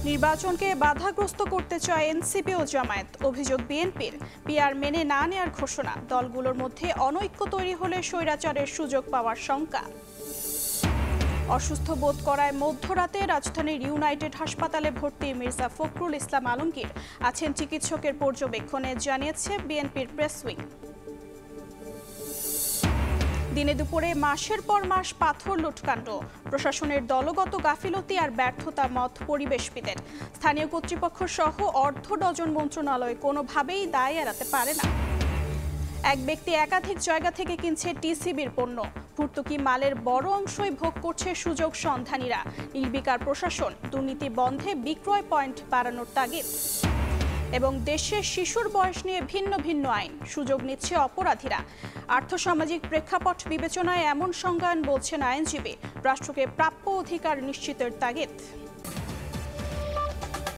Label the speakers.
Speaker 1: নির্বাচনকে বাধাগ্রস্ত করতে চায় এনসিপি ও জামায়াত। অভিযোগ বিএনপির। পিআর মেনে না নেয়ার ঘোষণা। দলগুলোর মধ্যে অনৈক্য তৈরি হলে স্বৈরাচারের সুযোগ পাওয়ার শঙ্কা। অসুস্থ বোধ করায় মধ্যরাতে রাজধানীর ইউনাইটেড হাসপাতালে ভর্তি মির্জা ফখরুল ইসলাম আলমগীর আছেন চিকিৎসকের পর্যবেক্ষণে, জানিয়েছে বিএনপির প্রেস উইং। দিনে দুপুরে মাসের পর মাস পাথর লুটকাণ্ড, প্রশাসনের দলগত গাফিলতি আর ব্যর্থতা মত পরিবেশবিদের। স্থানীয় কর্তৃপক্ষ সহ অর্ধ ডজন মন্ত্রণালয় কোনোভাবেই দায় এড়াতে পারে না। এক ব্যক্তি একাধিক জায়গা থেকে কিনছে টিসিবির পণ্য। ভর্তুকি মালের বড় অংশই ভোগ করছে সুযোগ সন্ধানীরা। নির্বিকার প্রশাসন, দুর্নীতি বন্ধে বিক্রয় পয়েন্ট বাড়ানোর তাগিদ। এবং দেশে শিশুর বয়স নিয়ে ভিন্ন ভিন্ন আইন, সুযোগ নিচ্ছে অপরাধীরা। আর্থসামাজিক প্রেক্ষাপট বিবেচনায় এমন সংজ্ঞায়ন বলছেন আইনজীবী। রাষ্ট্রকে প্রাপ্য অধিকার নিশ্চিতের তাগিদ।